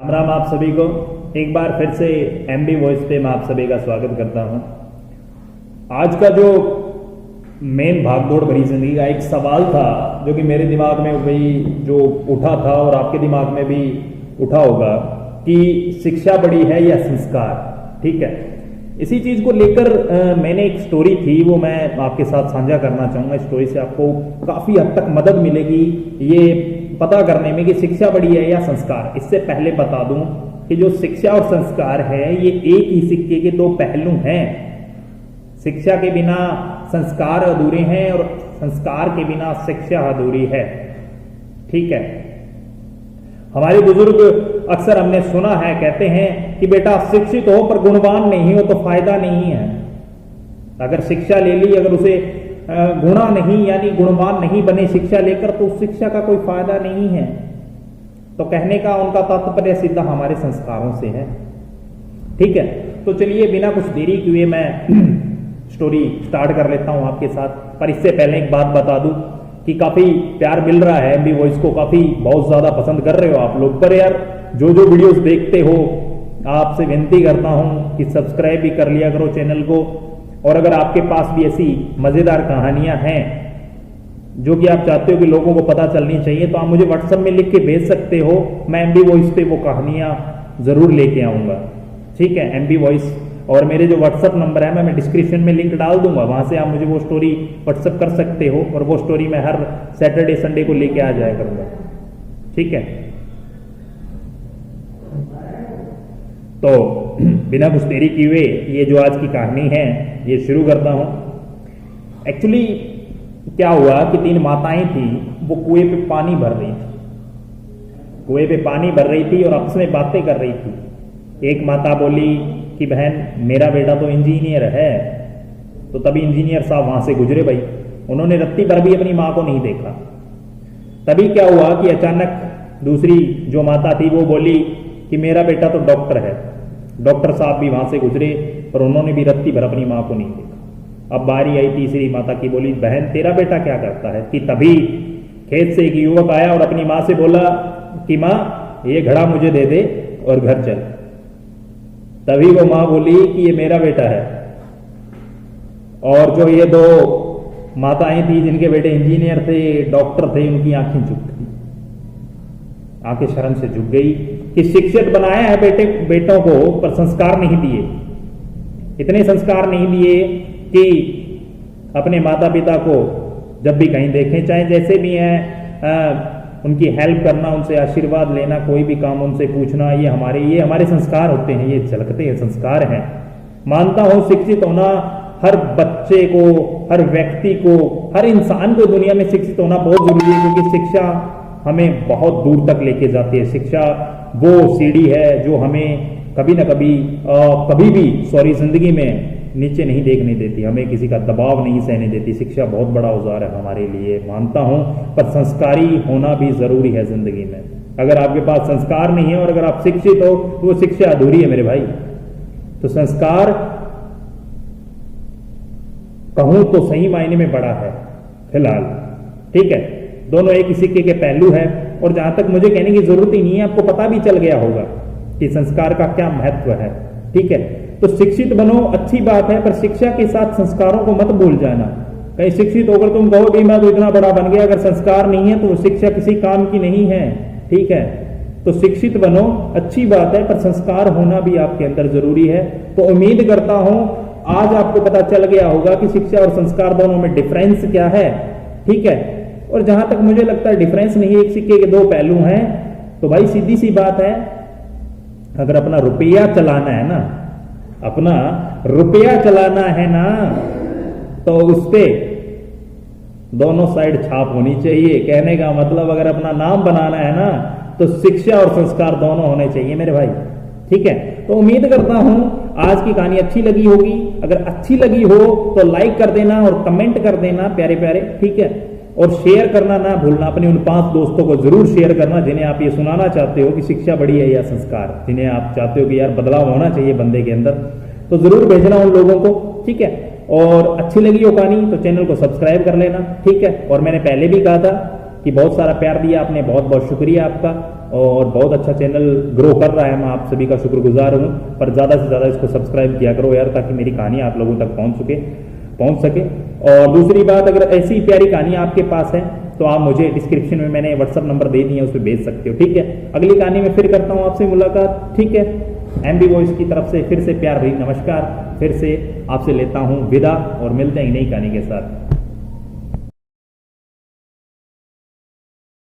राम आप सभी को एक बार फिर से एमबी वॉइस पे मैं आप सभी का स्वागत करता हूं। आज का जो मेन भागदौड़ भरी जिंदगी का एक सवाल था जो कि मेरे दिमाग में भाई जो उठा था और आपके दिमाग में भी उठा होगा कि शिक्षा बड़ी है या संस्कार। ठीक है, इसी चीज को लेकर मैंने एक स्टोरी थी वो मैं आपके साथ साझा करना चाहूंगा। स्टोरी से आपको काफी हद तक मदद मिलेगी ये पता करने में कि शिक्षा बड़ी है या संस्कार। इससे पहले बता दूं कि जो शिक्षा और संस्कार है ये एक ही सिक्के के दो पहलू हैं। शिक्षा के बिना संस्कार अधूरे हैं और संस्कार के बिना शिक्षा अधूरी है। ठीक है, हमारे बुजुर्ग अक्सर हमने सुना है कहते हैं कि बेटा शिक्षित हो पर गुणवान नहीं हो तो फायदा नहीं है। अगर शिक्षा ले ली, अगर उसे गुणा नहीं यानी गुणवान नहीं बने शिक्षा लेकर तो उस शिक्षा का कोई फायदा नहीं है। तो कहने का उनका तात्पर्य सीधा हमारे संस्कारों से है। ठीक है, तो चलिए बिना कुछ देरी किए मैं स्टोरी स्टार्ट कर लेता हूं आपके साथ। पर इससे पहले एक बात बता दूं कि काफी प्यार मिल रहा है एमबी वॉइस को, काफी बहुत ज्यादा पसंद कर रहे हो आप लोग। पर यार जो जो वीडियोस देखते हो आपसे विनती करता हूं कि सब्सक्राइब भी कर लिया करो चैनल को। और अगर आपके पास भी ऐसी मजेदार कहानियां हैं जो कि आप चाहते हो कि लोगों को पता चलनी चाहिए तो आप मुझे व्हाट्सएप में लिख के भेज सकते हो। मैं एमबी वॉइस पे वो कहानियां जरूर लेके आऊंगा। ठीक है, एमबी वॉइस और मेरे जो व्हाट्सएप नंबर है मैं डिस्क्रिप्शन में लिंक डाल दूंगा, वहां से आप मुझे वो स्टोरी व्हाट्सएप कर सकते हो और वो स्टोरी मैं हर सैटरडे संडे को लेके आ जाया करूंगा। ठीक है, तो बिना कुछ देरी किए ये जो आज की कहानी है ये शुरू करता हूं। एक्चुअली क्या हुआ कि तीन माताएं थी, वो कुएं पे पानी भर रही थी। कुएं पे पानी भर रही थी और आपस में बातें कर रही थी। एक माता बोली कि बहन मेरा बेटा तो इंजीनियर है। तो तभी इंजीनियर साहब वहां से गुजरे भाई, उन्होंने रत्ती भर भी अपनी मां को नहीं देखा। तभी क्या हुआ कि अचानक दूसरी जो माता थी वो बोली कि मेरा बेटा तो डॉक्टर है। डॉक्टर साहब भी वहां से गुजरे और उन्होंने भी रत्ती भर अपनी मां को नहीं देखा। अब बारी आई तीसरी माता की, बोली बहन तेरा बेटा क्या करता है। कि तभी खेत से एक युवक आया और अपनी मां से बोला कि मां ये घड़ा मुझे दे दे और घर चल। तभी वो मां बोली कि ये मेरा बेटा है। और जो ये दो माताएं थी जिनके बेटे इंजीनियर थे, डॉक्टर थे, उनकी आंखें झुक गई, आंखें शर्म से झुक गई कि शिक्षित बनाया है बेटों को पर संस्कार नहीं दिए। इतने संस्कार नहीं दिए कि अपने माता पिता को जब भी कहीं देखें, चाहे जैसे भी हैं, उनकी हेल्प करना, उनसे आशीर्वाद लेना, कोई भी काम उनसे पूछना, ये हमारे संस्कार होते हैं, ये झलकते हैं संस्कार हैं। मानता हूं शिक्षित होना हर बच्चे को, हर व्यक्ति को, हर इंसान को दुनिया में शिक्षित होना बहुत जरूरी है क्योंकि शिक्षा हमें बहुत दूर तक लेके जाती है। शिक्षा वो सीढ़ी है जो हमें कभी ना कभी भी जिंदगी में नीचे नहीं देखने देती, हमें किसी का दबाव नहीं सहने देती। शिक्षा बहुत बड़ा औजार है हमारे लिए, मानता हूं, पर संस्कारी होना भी जरूरी है जिंदगी में। अगर आपके पास संस्कार नहीं है और अगर आप शिक्षित हो तो वो शिक्षा अधूरी है मेरे भाई। तो संस्कार कहूं तो सही मायने में बड़ा है फिलहाल। ठीक है, दोनों एक ही सिक्के के पहलू है और जहां तक मुझे कहने की जरूरत ही नहीं है, आपको पता भी चल गया होगा कि संस्कार का क्या महत्व है। ठीक है, तो शिक्षित बनो अच्छी बात है पर शिक्षा के साथ संस्कारों को मत भूल जाना। कहीं शिक्षित होकर तुम कहो कि मैं तो इतना बड़ा बन गया, अगर संस्कार नहीं है तो शिक्षा किसी काम की नहीं है। ठीक है, तो शिक्षित बनो अच्छी बात है पर संस्कार होना भी आपके अंदर जरूरी है। तो उम्मीद करता हूं आज आपको पता चल गया होगा कि शिक्षा और संस्कार दोनों में डिफरेंस क्या है। ठीक है, और जहां तक मुझे लगता है डिफरेंस नहीं, एक सिक्के के दो पहलू हैं। तो भाई सीधी सी बात है, अगर अपना रुपया चलाना है ना, अपना रुपया चलाना है ना, तो उस पे दोनों साइड छाप होनी चाहिए। कहने का मतलब अगर अपना नाम बनाना है ना तो शिक्षा और संस्कार दोनों होने चाहिए मेरे भाई। ठीक है, तो उम्मीद करता हूं आज की कहानी अच्छी लगी होगी। अगर अच्छी लगी हो तो लाइक कर देना और कमेंट कर देना प्यारे प्यारे। ठीक है, और शेयर करना ना भूलना, अपने उन 5 दोस्तों को जरूर शेयर करना जिन्हें आप ये सुनाना चाहते हो कि शिक्षा बड़ी है या संस्कार, जिन्हें आप चाहते हो कि यार बदलाव होना चाहिए बंदे के अंदर, तो जरूर भेजना उन लोगों को। ठीक है, और अच्छी लगी हो कहानी तो चैनल को सब्सक्राइब कर लेना। ठीक है, और मैंने पहले भी कहा था कि बहुत सारा प्यार दिया आपने, बहुत बहुत शुक्रिया आपका। और बहुत अच्छा चैनल ग्रो कर रहा है, मैं आप सभी का शुक्रगुजार हूँ। पर ज़्यादा से ज़्यादा इसको सब्सक्राइब किया करो यार, ताकि मेरी कहानी आप लोगों तक पहुँच सके। और दूसरी बात, अगर ऐसी प्यारी कहानी आपके पास है तो आप मुझे डिस्क्रिप्शन में मैंने व्हाट्सअप नंबर दे दिए, उस पर भेज सकते हो, ठीक है। अगली कहानी में फिर करता हूँ आपसे मुलाकात, ठीक है। एमबी वॉइस की तरफ से फिर से प्यार भरी नमस्कार, फिर से आपसे लेता हूँ विदा और मिलते हैं नई कहानी के साथ।